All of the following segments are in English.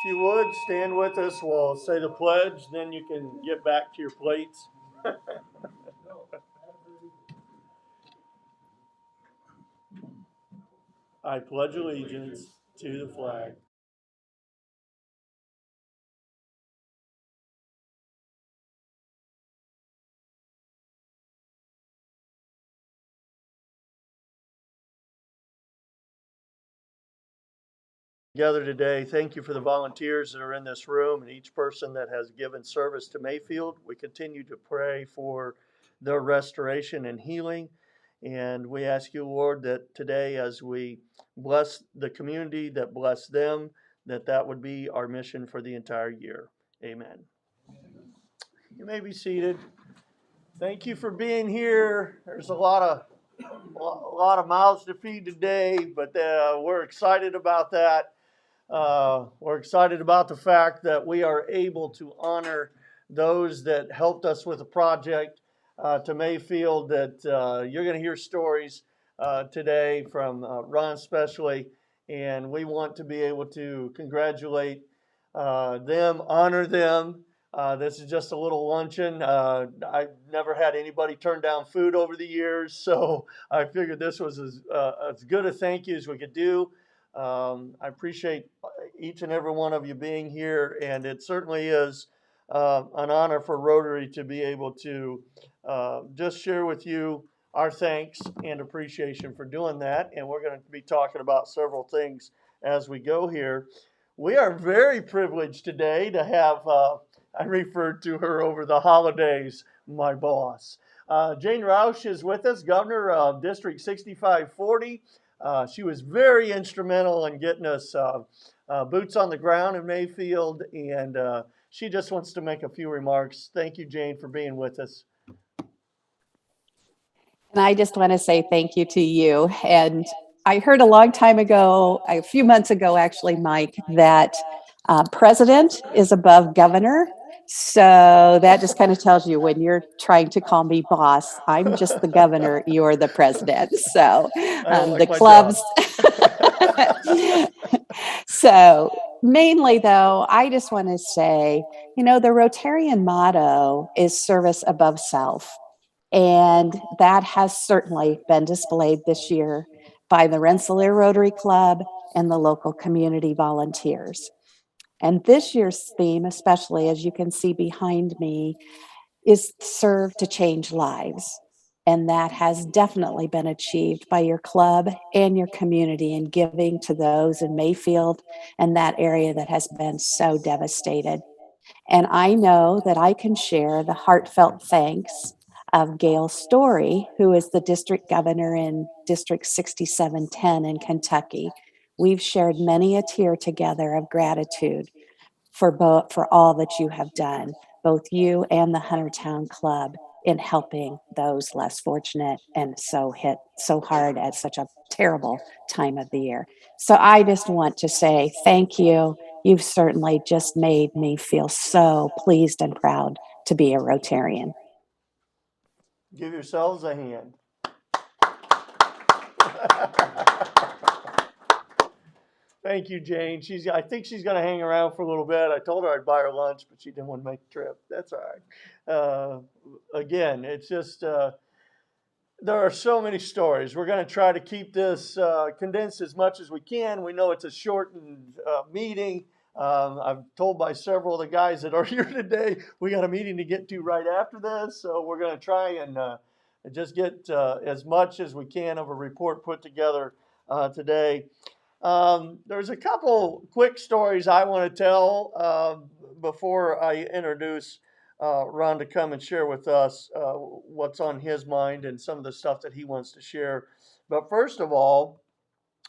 If you would, stand with us. We'll say the pledge, then you can get back to your plates. I pledge allegiance to the flag. Together today, thank you for the volunteers that are in this room and each person that has given service to Mayfield. We continue to pray for their restoration and healing. And we ask you, Lord, that today as we bless the community, that bless them, that would be our mission for the entire year. Amen. You may be seated. Thank you for being here. There's a lot of mouths to feed today, but we're excited about that. We're excited about the fact that we are able to honor those that helped us with the project to Mayfield. That you're going to hear stories today from Ron especially, and we want to be able to congratulate them, honor them. This is just a little luncheon. I've never had anybody turn down food over the years, so I figured this was as good a thank you as we could do. I appreciate each and every one of you being here, and it certainly is an honor for Rotary to be able to just share with you our thanks and appreciation for doing that. And we're going to be talking about several things as we go here. We are very privileged today to have, I referred to her over the holidays, my boss. Jane Roush is with us, Governor of District 6540. She was very instrumental in getting us boots on the ground in Mayfield, and she just wants to make a few remarks. Thank you, Jane, for being with us. And I just want to say thank you to you. And I heard a long time ago, a few months ago, actually, Mike, that president is above governor. So that just kind of tells you when you're trying to call me boss, I'm just the governor, you're the president. So the clubs. So mainly, though, I just want to say, the Rotarian motto is service above self. And that has certainly been displayed this year by the Rensselaer Rotary Club and the local community volunteers. And this year's theme, especially as you can see behind me, is serve to change lives. And that has definitely been achieved by your club and your community in giving to those in Mayfield and that area that has been so devastated. And I know that I can share the heartfelt thanks of Gail Story, who is the district governor in District 6710 in Kentucky. We've shared many a tear together of gratitude for all that you have done, both you and the Huntertown Club, in helping those less fortunate and so hit so hard at such a terrible time of the year. So I just want to say thank you. You've certainly just made me feel so pleased and proud to be a Rotarian. Give yourselves a hand. Thank you, Jane. I think she's going to hang around for a little bit. I told her I'd buy her lunch, but she didn't want to make the trip. That's all right. Again, it's just there are so many stories. We're going to try to keep this condensed as much as we can. We know it's a shortened meeting. I'm told by several of the guys that are here today, we got a meeting to get to right after this. So we're going to try and just get as much as we can of a report put together today. There's a couple quick stories I want to tell before I introduce Ron to come and share with us what's on his mind and some of the stuff that he wants to share. But first of all,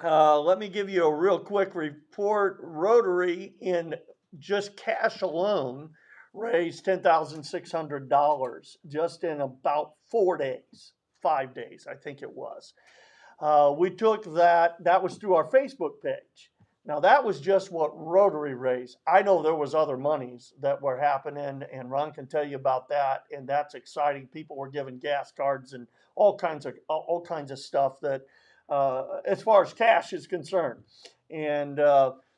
let me give you a real quick report. Rotary, in just cash alone, raised $10,600 just in about 5 days, I think it was. We took that was through our Facebook page. Now that was just what Rotary raised. I know there was other monies that were happening, and Ron can tell you about that, and that's exciting. People were giving gas cards and all kinds of stuff that, as far as cash is concerned. And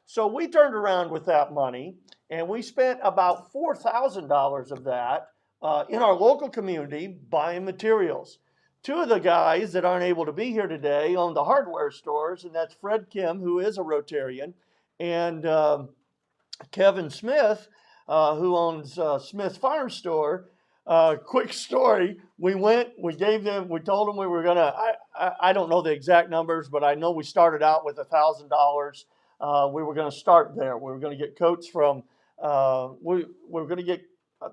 So we turned around with that money and we spent about $4,000 of that in our local community buying materials. Two of the guys that aren't able to be here today own the hardware stores, and that's Fred Kim, who is a Rotarian, and Kevin Smith, who owns Smith Farm Store. Quick story: we gave them, we told them we were gonna. I don't know the exact numbers, but I know we started out with $1,000. We were going to start there. We were going to get coats from. We were going to get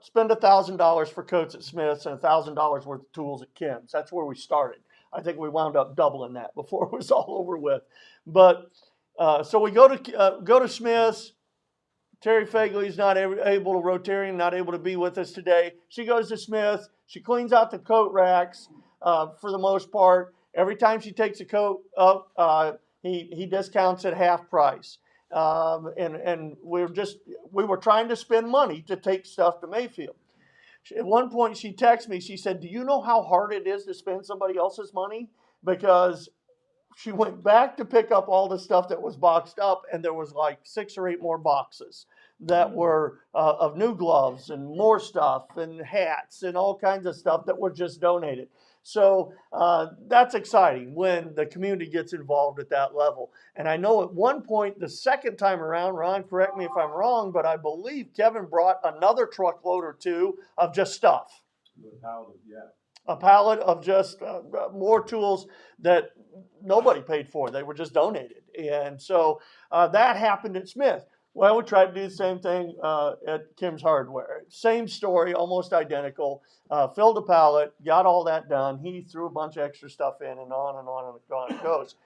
spend $1,000 for coats at Smith's and $1,000 worth of tools at Kim's. That's where we started. I think we wound up doubling that before it was all over with. But so we go to Smith's. Terry Fagley's not able to Rotarian, not able to be with us today. She goes to Smith. She cleans out the coat racks for the most part. Every time she takes a coat up, he discounts at half price. And we were trying to spend money to take stuff to Mayfield. At one point, she texted me. She said, "Do you know how hard it is to spend somebody else's money?" Because she went back to pick up all the stuff that was boxed up, and there was like 6 or 8 more boxes that were of new gloves and more stuff and hats and all kinds of stuff that were just donated. So that's exciting when the community gets involved at that level. And I know at one point, the second time around, Ron, correct me if I'm wrong, but I believe Kevin brought another truckload or 2 of just stuff. A pallet of just more tools that nobody paid for. They were just donated. And so that happened at Smith. Well, we tried to do the same thing at Kim's Hardware. Same story, almost identical. Filled a pallet, got all that done. He threw a bunch of extra stuff in, and on and on and on it goes.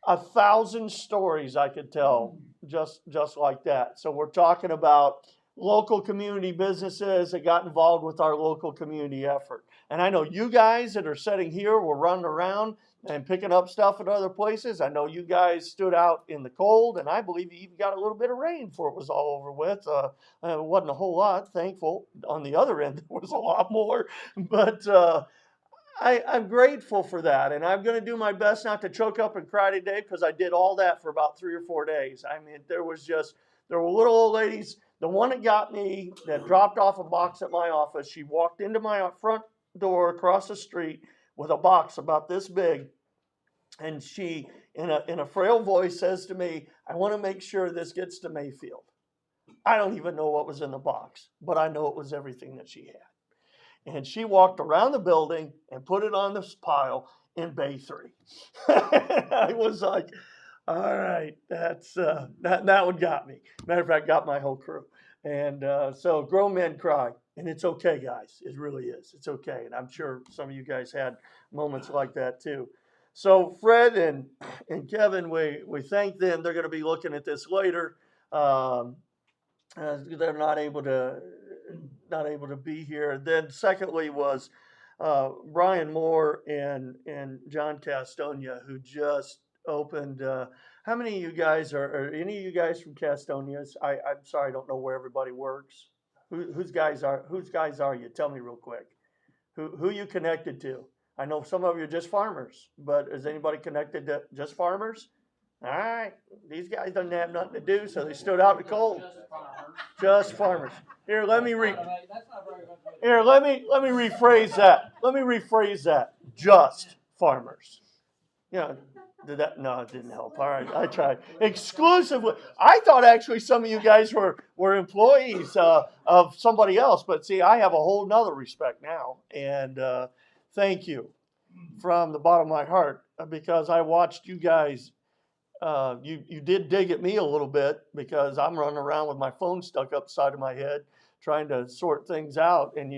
1,000 stories I could tell just like that. So we're talking about local community businesses that got involved with our local community effort. And I know you guys that are sitting here were running around and picking up stuff at other places. I know you guys stood out in the cold, and I believe you even got a little bit of rain before it was all over with. It wasn't a whole lot, thankful. On the other end, there was a lot more. But I'm grateful for that, and I'm going to do my best not to choke up and cry today because I did all that for about 3 or 4 days. I mean, there were little old ladies. The one that got me, that dropped off a box at my office, she walked into my front door across the street with a box about this big, and she, in a frail voice, says to me, "I want to make sure this gets to Mayfield." I don't even know what was in the box, but I know it was everything that she had. And she walked around the building and put it on this pile in Bay 3. I was like, all right, that one got me. Matter of fact, got my whole crew. And so grown men cry. And it's okay, guys. It really is. It's okay. And I'm sure some of you guys had moments like that too. So Fred and Kevin, we thank them. They're going to be looking at this later. They're not able to be here. Then secondly was Brian Moore and John Castonia, who just opened. How many of you guys are any of you guys from Castonia's? I'm sorry, I don't know where everybody works. Whose guys are you? Tell me real quick. Who you connected to? I know some of you are just farmers, but is anybody connected to just farmers? All right, these guys didn't have nothing to do, so they stood out in the cold. Just farmers. Here, let me rephrase that. Let me rephrase that. Just farmers. Yeah, did that? No, it didn't help. All right, I tried. Exclusively. I thought actually some of you guys were employees of somebody else, but see, I have a whole nother respect now, and thank you from the bottom of my heart because I watched you guys. You did dig at me a little bit because I'm running around with my phone stuck up the side of my head trying to sort things out. And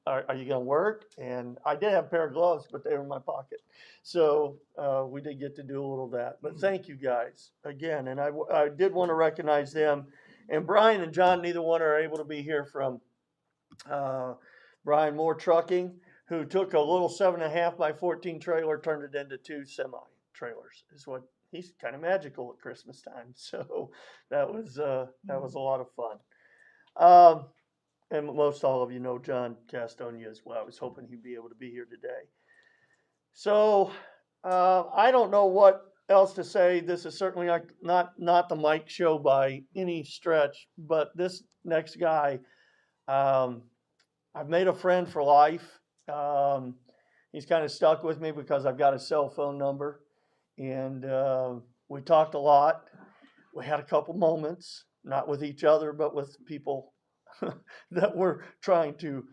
are you going to work? And I did have a pair of gloves, but they were in my pocket. So we did get to do a little of that. But thank you guys again. And I did want to recognize them. And Brian and John, neither one are able to be here from Brian Moore Trucking, who took a little 7.5 by 14 trailer, turned it into 2 semi trailers. Is what he's kind of magical at Christmas time. So that was a lot of fun. And most all of you know John Castonia as well. I was hoping he'd be able to be here today. So I don't know what else to say. This is certainly not the Mike show by any stretch, but this next guy, um, I've made a friend for life. He's kind of stuck with me because I've got his cell phone number, and we talked a lot. We had a couple moments, not with each other, but with people that were trying to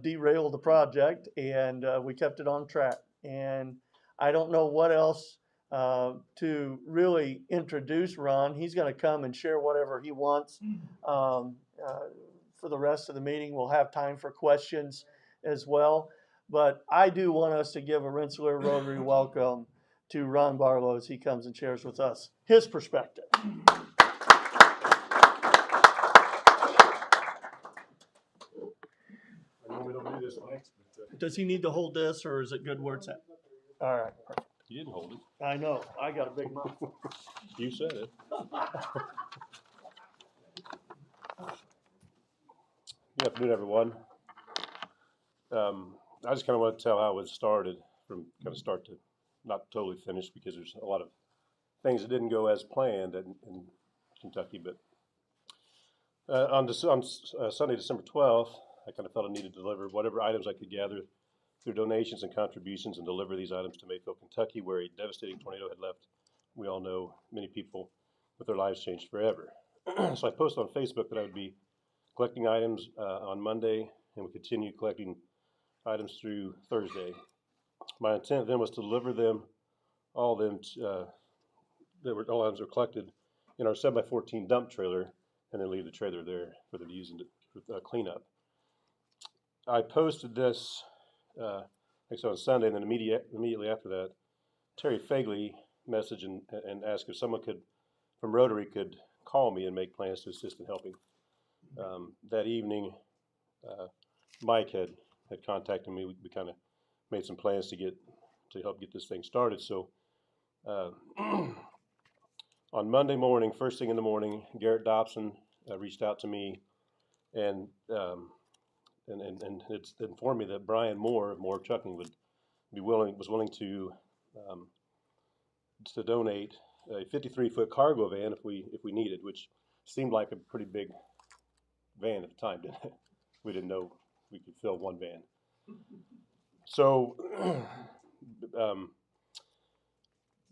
derail the project, and we kept it on track. And I don't know what else to really introduce Ron. He's going to come and share whatever he wants for the rest of the meeting. We'll have time for questions as well. But I do want us to give a Rensselaer Rotary welcome to Ron Barlow as he comes and shares with us his perspective. I normally don't do this, Mike, but Does he need to hold this, or is it good where it's at? All right. you didn't hold it. I know. I got a big mouth. You said it. Good afternoon, everyone. I just kind of want to tell how it started from kind of start to not totally finished, because there's a lot of things that didn't go as planned in Kentucky. But on Sunday, December 12th, I kind of felt I needed to deliver whatever items I could gather through donations and contributions and deliver these items to Mayfield, Kentucky, where a devastating tornado had left, we all know, many people with their lives changed forever. So I posted on Facebook that I would be collecting items on Monday, and we continue collecting items through Thursday. My intent then was to deliver them, all items were collected in our 7x14 dump trailer, and then leave the trailer there for them to use for cleanup. I posted this on Sunday, and then immediately after that, Terry Fagley messaged and asked if someone from Rotary could call me and make plans to assist in helping. That evening, Mike had contacted me. We kind of made some plans to help get this thing started. So on Monday morning, first thing in the morning, Garrett Dobson reached out to me and it's informed me that Brian Moore of Moore Trucking was willing to donate a 53-foot cargo van if we needed, which seemed like a pretty big van at the time, didn't it? We didn't know we could fill one van. So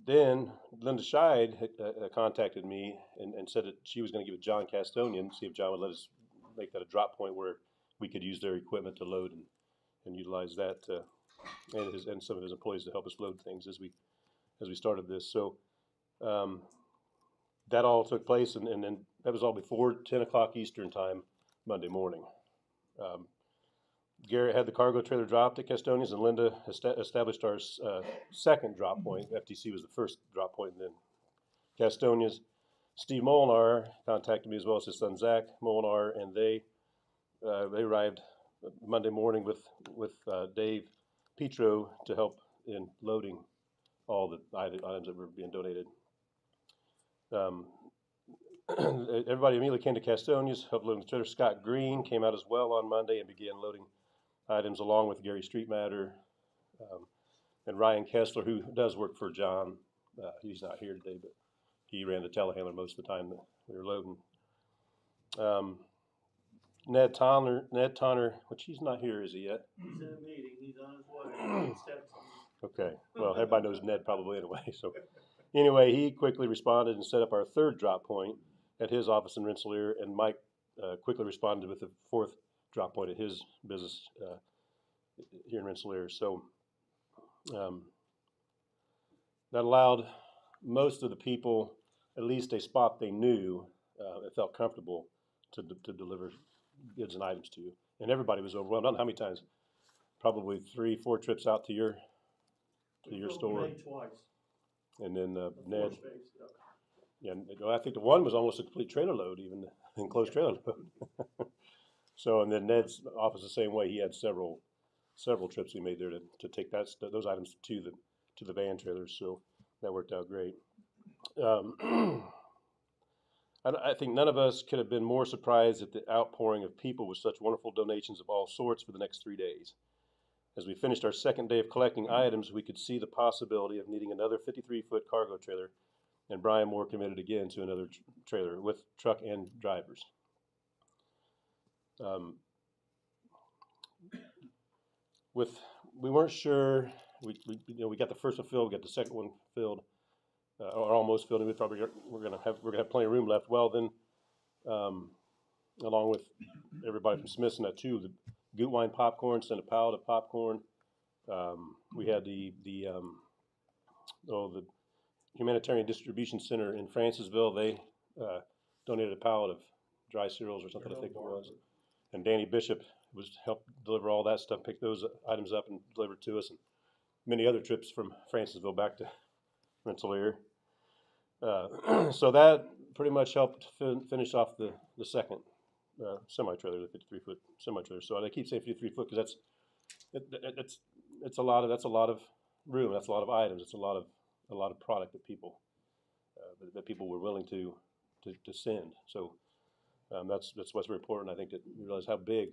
then Linda Scheid had contacted me and said that she was going to give it to John Castonian, see if John would let us make that a drop point where we could use their equipment to load and utilize that, and some of his employees to help us load things as we started this. So that all took place, and then that was all before 10 o'clock Eastern time Monday morning. Garrett had the cargo trailer dropped at Castonian's, and Linda established our second drop point. FTC was the first drop point, and then Castonian's. Steve Molinar contacted me, as well as his son Zach Molinar, and they arrived Monday morning with Dave Petro to help in loading all the items that were being donated. Everybody immediately came to Castonian's, helped load the trailer. Scott Green came out as well on Monday and began loading items along with Gary Streetmatter and Ryan Kessler, who does work for John. He's not here today, but he ran the telehandler most of the time that we were loading. Ned Tonner, which he's not here, is he yet? He's in a meeting. He's on his way. Okay. Well, everybody knows Ned probably anyway. So anyway, he quickly responded and set up our third drop point at his office in Rensselaer, and Mike quickly responded with the fourth drop point at his business here in Rensselaer. So that allowed most of the people at least a spot they knew and felt comfortable to deliver goods and items to. And everybody was overwhelmed. I don't know how many times, probably 3-4 trips out to your store. Twice. And then Ned. Yeah, I think the one was almost a complete trailer load, even enclosed trailer load. So, and then Ned's office the same way. He had several trips we made there to take those items to the van trailers. So that worked out great. I think none of us could have been more surprised at the outpouring of people with such wonderful donations of all sorts for the next 3 days. As we finished our second day of collecting items, we could see the possibility of needing another 53-foot cargo trailer, and Brian Moore committed again to another trailer with truck and drivers. We weren't sure. We got the first one filled. We got the second one filled, or almost filled. And we're gonna have plenty of room left. Well, then, along with everybody from Smith's and that too, the Goot Wine popcorn sent a pallet of popcorn. We had the Humanitarian Distribution Center in Francisville. They donated a pallet of dry cereals or something, I think it was. And Danny Bishop was helped deliver all that stuff, pick those items up and deliver it to us, and many other trips from Francisville back to Rensselaer. So that pretty much helped finish off the second semi-trailer, the 53-foot semi-trailer. So I keep saying 53-foot because that's a lot of room. That's a lot of items. It's a lot of product that people were willing to send. So that's what's very important. I think that you realize how big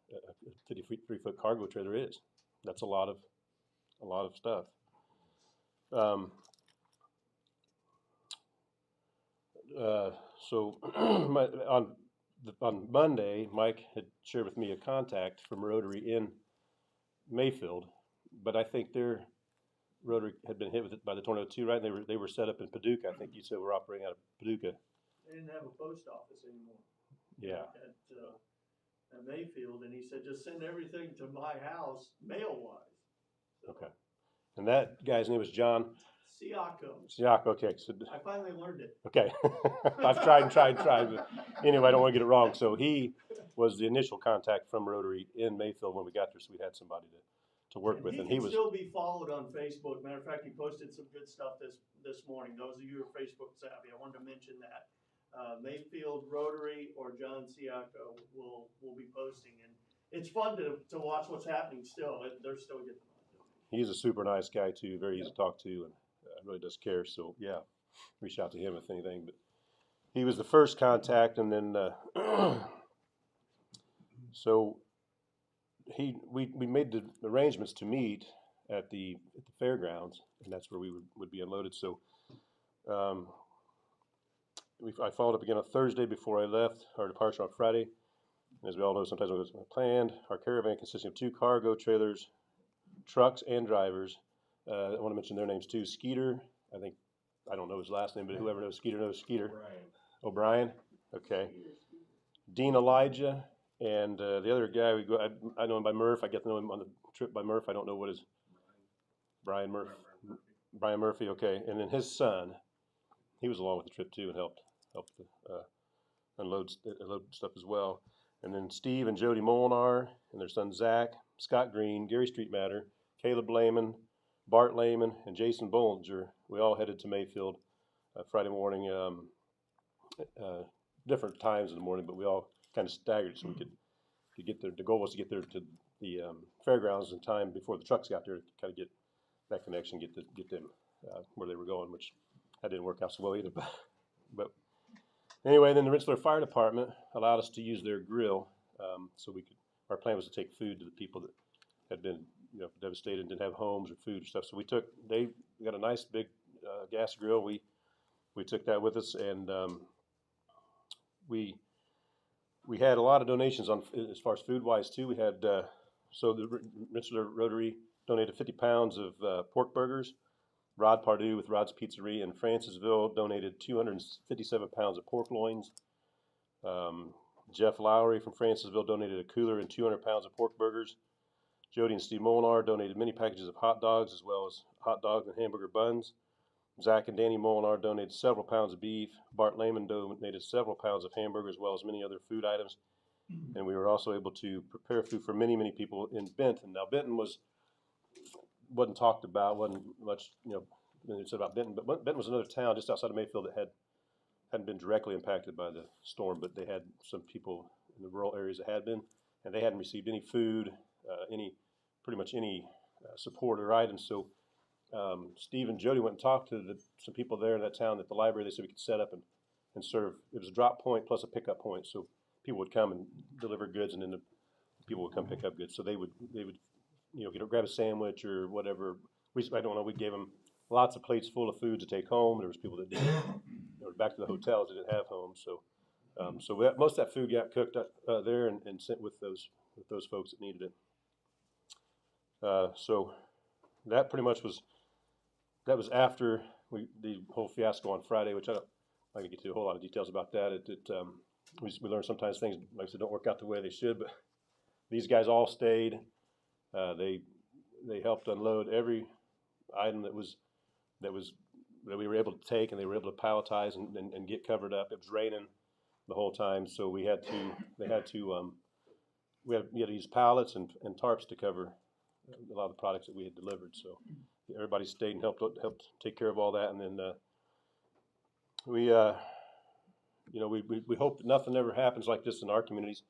a 53-foot cargo trailer is. That's a lot of stuff. So on Monday, Mike had shared with me a contact from Rotary in Mayfield, but I think their Rotary had been hit with it by the tornado too, right? They were set up in Paducah. I think you said we're operating out of Paducah. They didn't have a post office anymore. Yeah. At Mayfield, and he said, just send everything to my house mail-wise. So, okay. And that guy's name was John Siakko. Okay. So, I finally learned it. Okay. I've tried, but anyway, I don't want to get it wrong. So he was the initial contact from Rotary in Mayfield when we got there, so we had somebody to work with. And he can still be followed on Facebook. Matter of fact, he posted some good stuff this morning. Those of you who are Facebook savvy, I wanted to mention that. Mayfield Rotary or John Siakko will be posting, and it's fun to watch what's happening still. They're still getting on. He's a super nice guy too, very easy to talk to, and really does care. So yeah, reach out to him if anything. But he was the first contact, and then so we made the arrangements to meet at the fairgrounds, and that's where we would be unloaded. So I followed up again on Thursday before I left. Our departure on Friday. As we all know, sometimes it was planned. Our caravan consisting of 2 cargo trailers, trucks, and drivers. I want to mention their names too. Skeeter, I don't know his last name, but whoever knows Skeeter knows Skeeter. O'Brien. Okay. Dean Elijah, and the other guy I know him by Murph. I get to know him on the trip by Murph. I don't know what his Brian Murphy. Okay, and then his son. He was along with the trip too and helped unload stuff as well. And then Steve and Jody Molinar and their son Zach, Scott Green, Gary Streetmatter, Caleb Lehman, Bart Lehman, and Jason Bollinger. We all headed to Mayfield Friday morning, different times in the morning, but we all kind of staggered so we could get there. The goal was to get there to the fairgrounds in time before the trucks got there to kind of get that connection, get them where they were going, which that didn't work out so well either. But anyway, then the Rensselaer Fire Department allowed us to use their grill, so we could. Our plan was to take food to the people that had been, devastated and didn't have homes or food or stuff. So we got a nice big gas grill. We took that with us, and we had a lot of donations on as far as food wise too. We had so the Rensselaer Rotary donated 50 pounds of pork burgers. Rod Pardue with Rod's Pizzeria in Francisville donated 257 pounds of pork loins. Jeff Lowry from Francisville donated a cooler and 200 pounds of pork burgers. Jody and Steve Molinar donated many packages of hot dogs as well as hot dogs and hamburger buns. Zach and Danny Molinar donated several pounds of beef. Bart Lehman donated several pounds of hamburger as well as many other food items. And we were also able to prepare food for many, many people in Benton. Now, Benton wasn't talked about, wasn't much, said about Benton, but Benton was another town just outside of Mayfield that hadn't been directly impacted by the storm, but they had some people in the rural areas that had been, and they hadn't received any food, pretty much any support or items. So Steve and Jody went and talked to some people there in that town at the library. They said we could set up and serve. It was a drop point plus a pickup point, so people would come and deliver goods, and then the people would come pick up goods. So they would grab a sandwich or whatever. I don't know, we gave them lots of plates full of food to take home. There was people that didn't, back to the hotels that didn't have homes. So most of that food got cooked up there and sent with those folks that needed it. So that pretty much that was after the whole fiasco on Friday, which I'm not gonna get to a whole lot of details about that. We learned sometimes things, like I said, don't work out the way they should, but these guys all stayed. They helped unload every item that we were able to take, and they were able to palletize and get covered up. It was raining the whole time, so we had to use pallets and tarps to cover a lot of the products that we had delivered. So everybody stayed and helped take care of all that, and then we hope that nothing ever happens like this in our communities.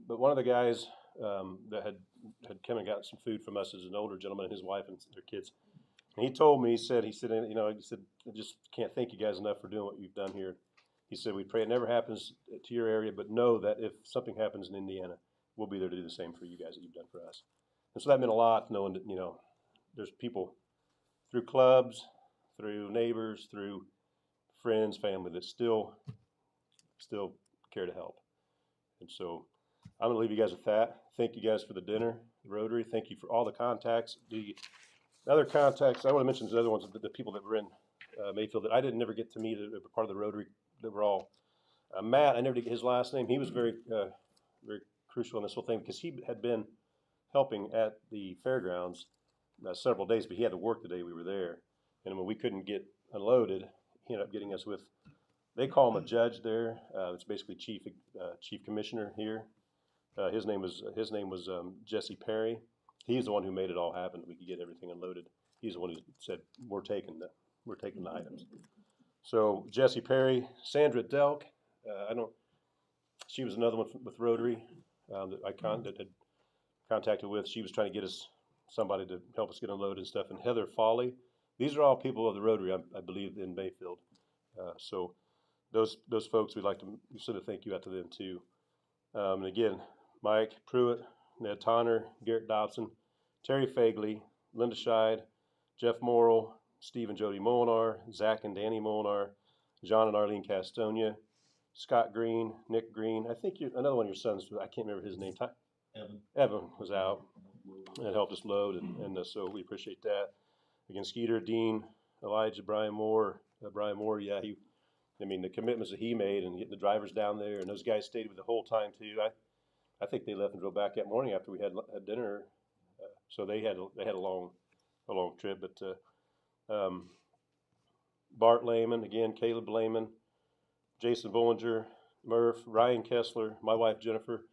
But one of the guys that had come and gotten some food from us is an older gentleman and his wife and their kids. And he told me, he said, I just can't thank you guys enough for doing what you've done here. He said, we pray it never happens to your area, but know that if something happens in Indiana, we'll be there to do the same for you guys that you've done for us. And so that meant a lot, knowing that, there's people through clubs, through neighbors, through friends, family that still care to help. And so I'm going to leave you guys with that. Thank you guys for the dinner, Rotary. Thank you for all the contacts. The other contacts, I want to mention the other ones, the people that were in Mayfield that I didn't never get to meet, that were part of the Rotary, that were all, Matt, I never did get his last name. He was very crucial in this whole thing because he had been helping at the fairgrounds several days, but he had to work the day we were there. And when we couldn't get unloaded, he ended up getting us with, they call him a judge there. It's basically chief commissioner here. His name was Jesse Perry. He's the one who made it all happen, that we could get everything unloaded. He's the one who said, we're taking the items. So Jesse Perry, Sandra Delk, she was another one with Rotary that had contacted with. She was trying to get us somebody to help us get unloaded and stuff. And Heather Foley, these are all people of the Rotary, I believe, in Mayfield. So those folks, we'd like to send a thank you out to them too. And again, Mike Pruitt, Ned Tonner, Garrett Dobson, Terry Fagley, Linda Scheid, Jeff Morrill, Steve and Jody Molinar, Zach and Danny Molinar, John and Arlene Castonia, Scott Green, Nick Green. I think another one of your sons, I can't remember his name. Evan was out and helped us load, and so we appreciate that. Again, Skeeter, Dean, Elijah, Brian Moore, yeah, the commitments that he made and getting the drivers down there, and those guys stayed with the whole time too. I think they left and drove back that morning after we had dinner, so they had a long trip. But Bart Lehman, again, Caleb Lehman, Jason Bollinger, Murph, Ryan Kessler, my wife Jennifer,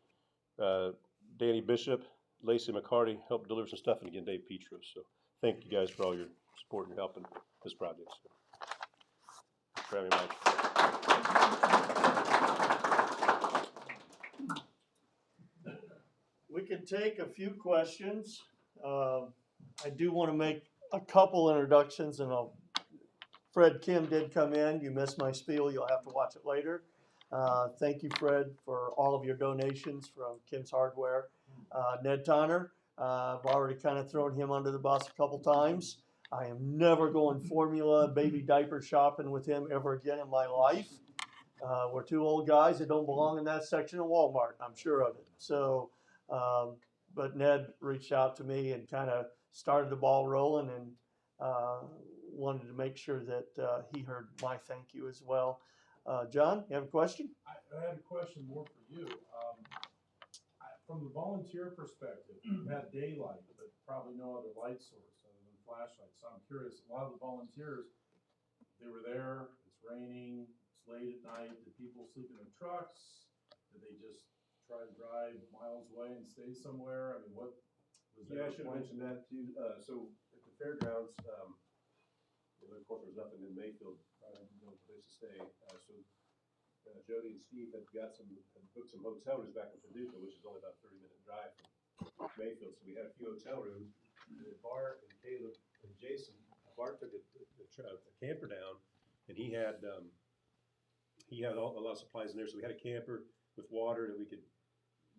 Danny Bishop, Lacey McCarty helped deliver some stuff, and again, Dave Petros. So thank you guys for all your support and help in this project. So, for having Mike. We can take a few questions. I do want to make a couple introductions, and Fred Kim did come in. You missed my spiel. You'll have to watch it later. Thank you, Fred, for all of your donations from Kim's Hardware. Ned Tonner, I've already kind of thrown him under the bus a couple times. I am never going formula baby diaper shopping with him ever again in my life. We're two old guys that don't belong in that section of Walmart. I'm sure of it. So, but Ned reached out to me and kind of started the ball rolling, and wanted to make sure that he heard my thank you as well. John, you have a question? I had a question more for you. From the volunteer perspective, you had daylight, but probably no other light source other than flashlights. So I'm curious, a lot of the volunteers, they were there, it's raining, it's late at night. Did people sleep in their trucks? Did they just try to drive miles away and stay somewhere? I mean, what was there? Yeah, I should have mentioned that too. So at the fairgrounds, of course, there was nothing in Mayfield, no place to stay. So Jody and Steve had booked some hotel rooms back in Paducah, which is only about a 30-minute drive from Mayfield. So we had a few hotel rooms. And Bart and Caleb and Jason, Bart took a camper down, and he had a lot of supplies in there. So we had a camper with water that we could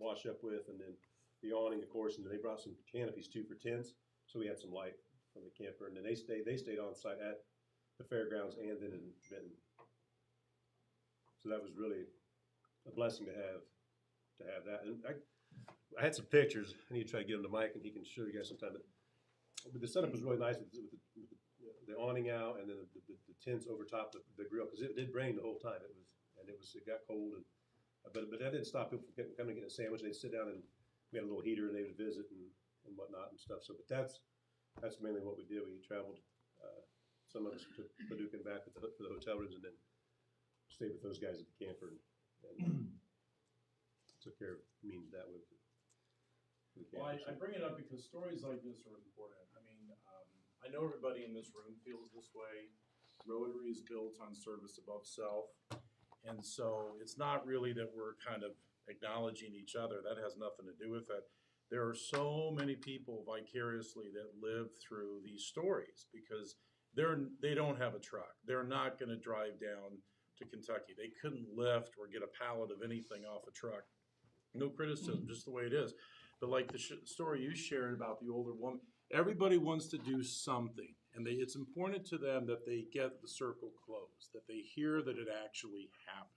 wash up with, and then the awning, of course, and then they brought some canopies too for tents, so we had some light from the camper, and then they stayed on site at the fairgrounds and then in Benton. So that was really a blessing to have that. And I had some pictures. I need to try to get them to Mike, and he can show you guys sometime. But the setup was really nice with the awning out, and then the tents over top the grill, because it did rain the whole time. It got cold, and but that didn't stop people from coming and getting a sandwich. They'd sit down, and we had a little heater, and they would visit and whatnot and stuff. So, but that's mainly what we did. We traveled. Some of us took Paducah back to the hotel rooms, and then stayed with those guys at the camper and took care of means that way. Well, I bring it up because stories like this are important. I mean, I know everybody in this room feels this way. Rotary is built on service above self. And so it's not really that we're kind of acknowledging each other. That has nothing to do with it. There are so many people vicariously that live through these stories because they don't have a truck. They're not going to drive down to Kentucky. They couldn't lift or get a pallet of anything off a truck. No criticism, just the way it is. But like the story you shared about the older woman, everybody wants to do something. And it's important to them that they get the circle closed, that they hear that it actually happened.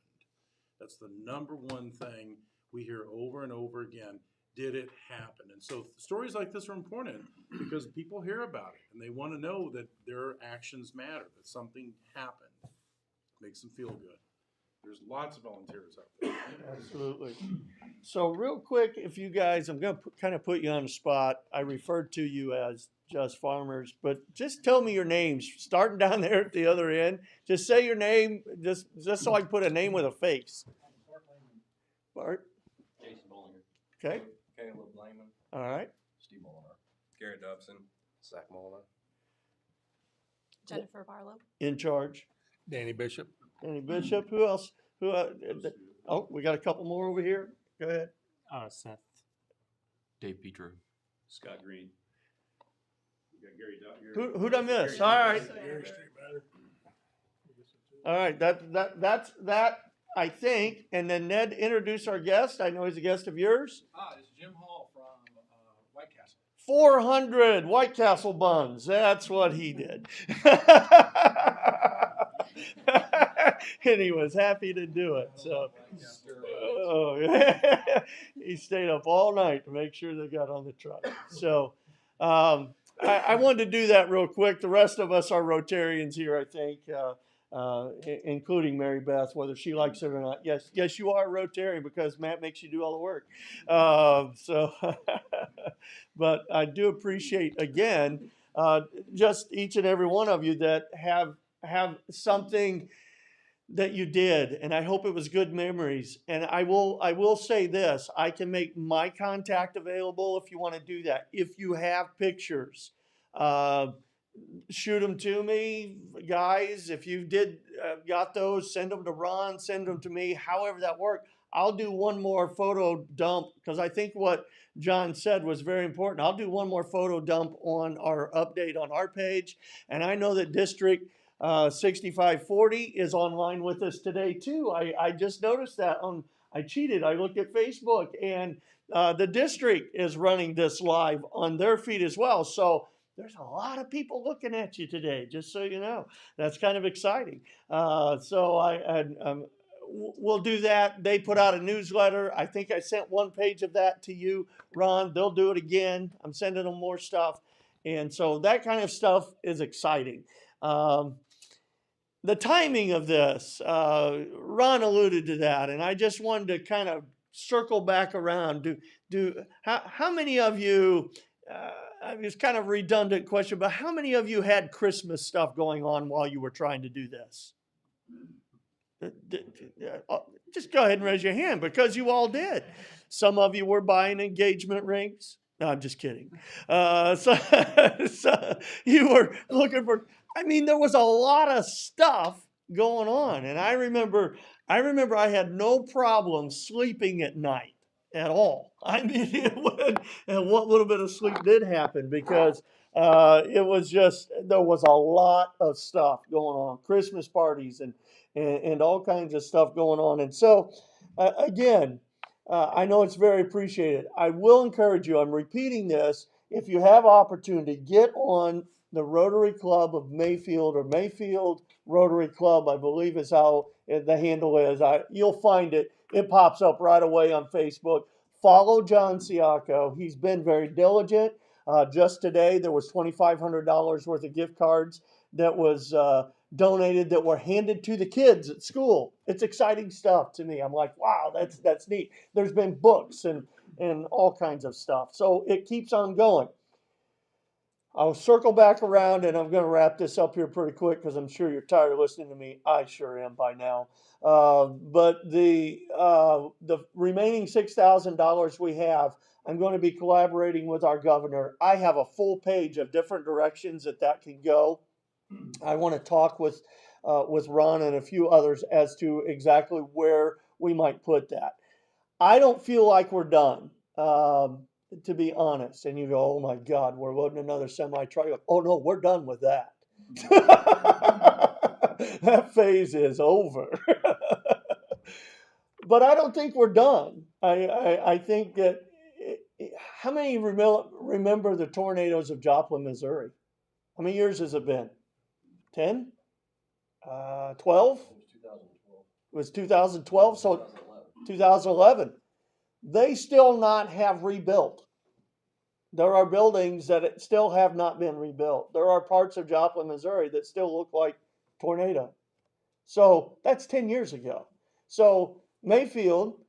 That's the number one thing we hear over and over again. Did it happen? And so stories like this are important because people hear about it and they want to know that their actions matter, that something happened. Makes them feel good. There's lots of volunteers out there. Absolutely. So real quick, if you guys, I'm going to kind of put you on the spot. I referred to you as Just Farmers, but just tell me your names, starting down there at the other end. Just say your name, just so I can put a name with a face. Bart. Jason Bollinger. Okay. Caleb Lehman. All right. Steve Molnar. Garrett Dobson. Zach Molnar. Jennifer Barlow. In charge. Danny Bishop. Danny Bishop. Who else? Oh, we got a couple more over here. Go ahead. Seth. Dave Petro. Scott Green. You got Gary Dodd. Who'd I miss? All right. All right. That's that, I think. And then Ned, introduce our guest. I know he's a guest of yours. It's Jim Hall from White Castle. 400 White Castle buns. That's what he did. And he was happy to do it. So, he stayed up all night to make sure they got on the truck. So, I wanted to do that real quick. The rest of us are Rotarians here, I think, including Mary Beth, whether she likes it or not. Yes, you are a Rotarian because Matt makes you do all the work. But I do appreciate, again, just each and every one of you that have something that you did, and I hope it was good memories. And I will say this, I can make my contact available if you want to do that. If you have pictures, shoot them to me, guys. If you got those, send them to Ron, send them to me, however that worked. I'll do one more photo dump because I think what John said was very important. I'll do one more photo dump on our update on our page. And I know that District 6540 is online with us today too. I just noticed that I cheated. I looked at Facebook and the district is running this live on their feed as well. So there's a lot of people looking at you today, just so you know. That's kind of exciting. So we'll do that. They put out a newsletter. I think I sent one page of that to you, Ron. They'll do it again. I'm sending them more stuff. And so that kind of stuff is exciting. The timing of this, Ron alluded to that, and I just wanted to kind of circle back around. How many of you, it's kind of a redundant question, but how many of you had Christmas stuff going on while you were trying to do this? Just go ahead and raise your hand because you all did. Some of you were buying engagement rings. No, I'm just kidding. So you were looking for, there was a lot of stuff going on. And I remember I had no problem sleeping at night at all. And what little bit of sleep did happen because it was just, there was a lot of stuff going on, Christmas parties and all kinds of stuff going on. And so, again, I know it's very appreciated. I will encourage you, I'm repeating this, if you have opportunity, get on the Rotary Club of Mayfield or Mayfield Rotary Club, I believe is how the handle is. You'll find it. It pops up right away on Facebook. Follow John Siaco. He's been very diligent. Just today, there was $2,500 worth of gift cards that was donated that were handed to the kids at school. It's exciting stuff to me. I'm like, wow, that's neat. There's been books and all kinds of stuff. So it keeps on going. I'll circle back around and I'm going to wrap this up here pretty quick because I'm sure you're tired of listening to me. I sure am by now. But the remaining $6,000 we have, I'm going to be collaborating with our governor. I have a full page of different directions that can go. I want to talk with Ron and a few others as to exactly where we might put that. I don't feel like we're done, to be honest. And you go, oh my God, we're loading another semi truck. Oh no, we're done with that. That phase is over. But I don't think we're done. I think that. How many remember the tornadoes of Joplin, Missouri? How many years has it been? 10? 12? It was 2012, so 2011. They still not have rebuilt. There are buildings that still have not been rebuilt. There are parts of Joplin, Missouri that still look like tornado. So that's 10 years ago. So Mayfield,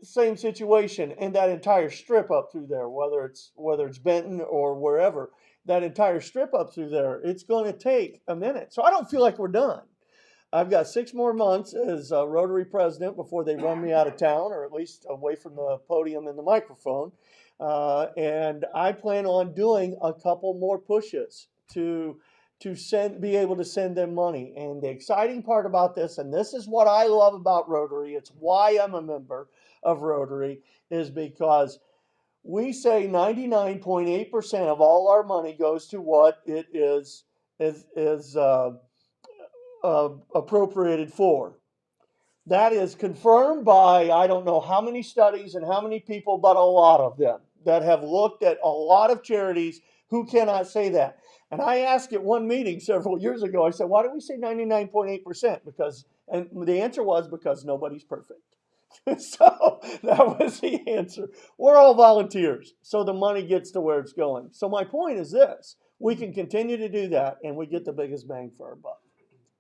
same situation, and that entire strip up through there, whether it's Benton or wherever, that entire strip up through there, it's going to take a minute. So I don't feel like we're done. I've got 6 more months as a Rotary president before they run me out of town, or at least away from the podium and the microphone. And I plan on doing a couple more pushes to be able to send them money. And the exciting part about this, and this is what I love about Rotary, it's why I'm a member of Rotary, is because we say 99.8% of all our money goes to what it is appropriated for. That is confirmed by I don't know how many studies and how many people, but a lot of them that have looked at a lot of charities who cannot say that. And I asked at one meeting several years ago, I said, why do we say 99.8%? And the answer was because nobody's perfect. So that was the answer. We're all volunteers, so the money gets to where it's going. So my point is this: we can continue to do that, and we get the biggest bang for our buck.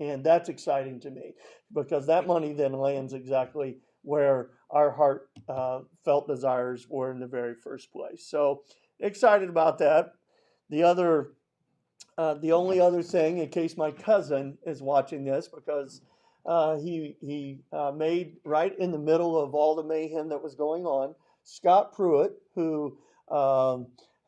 And that's exciting to me because that money then lands exactly where our heart felt desires were in the very first place. So excited about that. The only other thing, in case my cousin is watching this, because he made right in the middle of all the mayhem that was going on, Scott Pruitt, who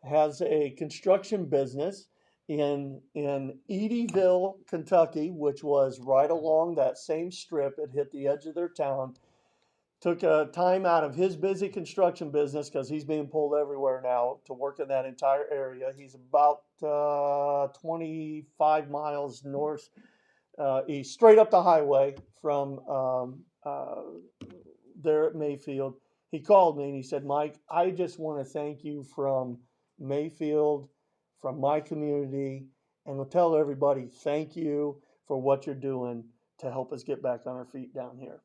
has a construction business in Eddyville, Kentucky, which was right along that same strip. It hit the edge of their town. Took time out of his busy construction business because he's being pulled everywhere now to work in that entire area. He's about 25 miles north east, straight up the highway from there at Mayfield. He called me and he said, Mike, I just want to thank you from Mayfield, from my community, and we'll tell everybody thank you for what you're doing to help us get back on our feet down here.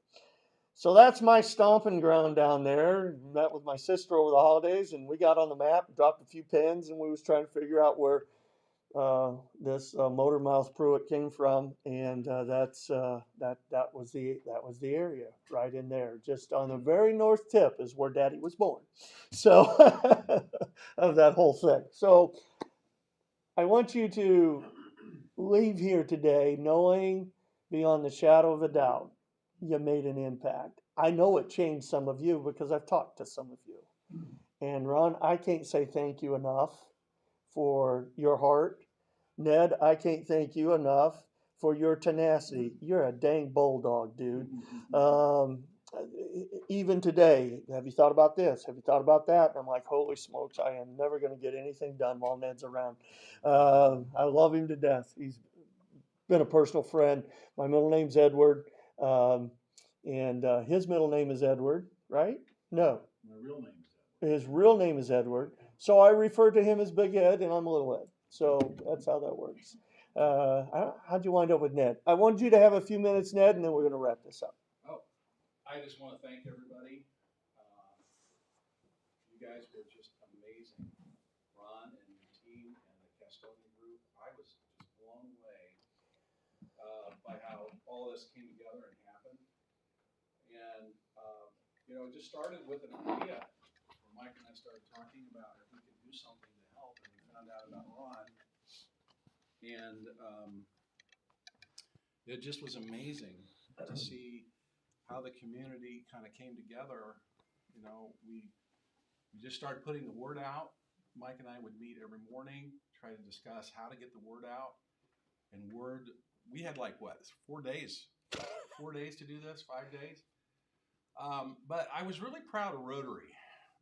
So that's my stomping ground down there. Met with my sister over the holidays, and we got on the map, dropped a few pins, and we was trying to figure out where this Motor Mouth Pruitt came from, and that was the area right in there, just on the very north tip is where Daddy was born. So of that whole thing. So I want you to leave here today knowing beyond the shadow of a doubt you made an impact. I know it changed some of you because I've talked to some of you. And Ron, I can't say thank you enough for your heart. Ned, I can't thank you enough for your tenacity. You're a dang bulldog, dude. Even today, have you thought about this? Have you thought about that? And I'm like, holy smokes, I am never going to get anything done while Ned's around. I love him to death. He's been a personal friend. My middle name's Edward, and his middle name is Edward. right? No, My real name is Edward. his real name is Edward. So I refer to him as Big Ed, and I'm Little Ed. So that's how that works. How'd you wind up with Ned? I wanted you to have a few minutes, Ned, and then we're going to wrap this up. Oh, I just want to thank everybody. You guys were just amazing. Ron and your team and the Castonian group, I was just blown away by how all this came together and happened. And, it just started with an idea where Mike and I started talking about if we could do something to help, and we found out about Ron. And it just was amazing to see how the community kind of came together. We just started putting the word out. Mike and I would meet every morning, try to discuss how to get the word out. And we had 4 days? 4 days to do this, 5 days? But I was really proud of Rotary,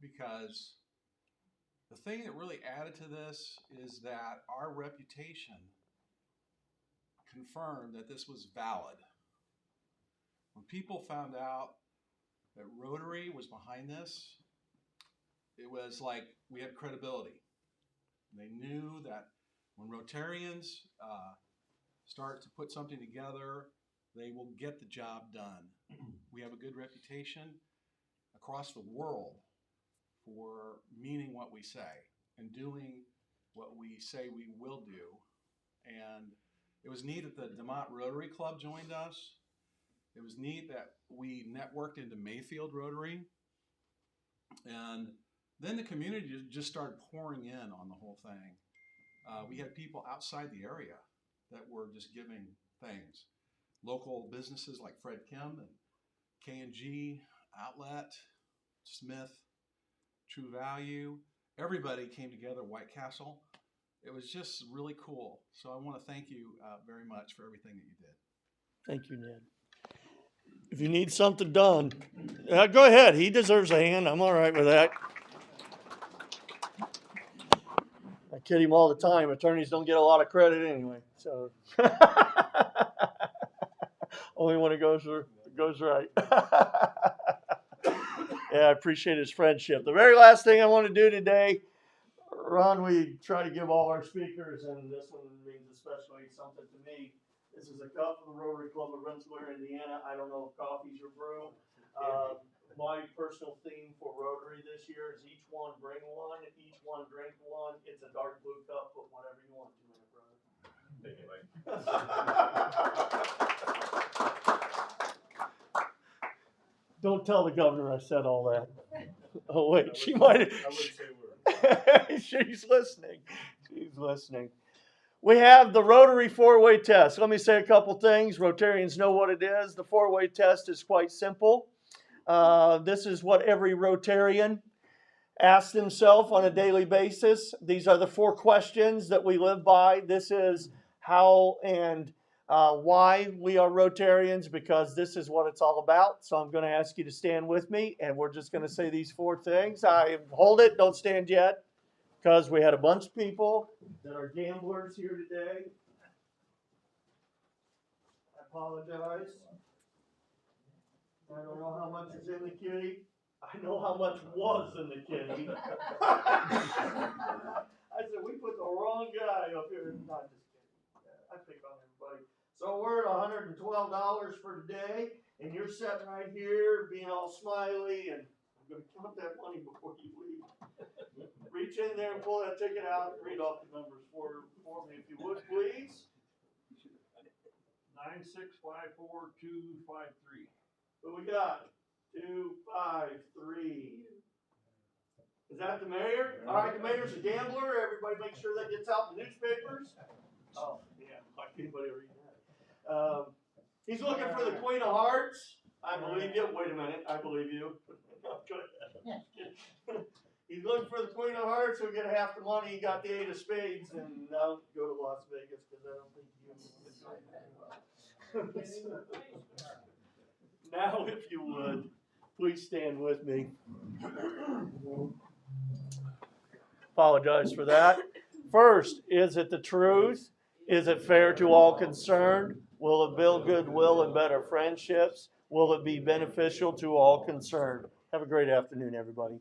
because the thing that really added to this is that our reputation confirmed that this was valid. When people found out that Rotary was behind this, it was like we had credibility. They knew that when Rotarians start to put something together, they will get the job done. We have a good reputation across the world for meaning what we say and doing what we say we will do. And it was neat that the DeMont Rotary Club joined us. It was neat that we networked into Mayfield Rotary. And then the community just started pouring in on the whole thing. We had people outside the area that were just giving things. Local businesses like Fred Kim and K&G, Outlet, Smith, True Value. Everybody came together, White Castle. It was just really cool. So I want to thank you very much for everything that you did. Thank you, Ned. If you need something done, go ahead. He deserves a hand. I'm all right with that. I kid him all the time. Attorneys don't get a lot of credit anyway. So only when it goes right. Yeah, I appreciate his friendship. The very last thing I want to do today, Ron, we try to give all our speakers, and this one means especially something to me. This is a cup from the Rotary Club of Rensselaer, Indiana. I don't know if coffee's your brew. My personal theme for Rotary this year is each one bring one, each one drink one. It's a dark blue cup, put whatever you want to in it, brother. Thank you, Mike. Don't tell the governor I said all that. Oh wait, she might. I wouldn't say a word. She's listening. She's listening. We have the Rotary four-way test. Let me say a couple things. Rotarians know what it is. The four-way test is quite simple. This is what every Rotarian asks himself on a daily basis. These are the 4 questions that we live by. This is how and why we are Rotarians, because this is what it's all about. So I'm going to ask you to stand with me, and we're just going to say these 4 things. Hold it, don't stand yet, because we had a bunch of people that are gamblers here today. I apologize. I don't know how much is in the kitty. I know how much was in the kitty. I said, we put the wrong guy up here. Not just kidding. I pick on everybody. So we're at $112 for today, and you're sitting right here being all smiley, and I'm going to count that money before you leave. Reach in there and pull that ticket out and read off the numbers for me, if you would, please. 9654253. Who we got? 253. Is that the mayor? All right, the mayor's a gambler. Everybody make sure that gets out in the newspapers. Oh, yeah, like anybody read that. He's looking for the Queen of Hearts. I believe you. Wait a minute, I believe you. He's looking for the Queen of Hearts. He'll get half the money. He got the 8 of spades, and I'll go to Las Vegas because I don't think you. Now, if you would, please stand with me. Apologize for that. First, is it the truth? Is it fair to all concerned? Will it build goodwill and better friendships? will it be beneficial to all concerned? Have a great afternoon, everybody.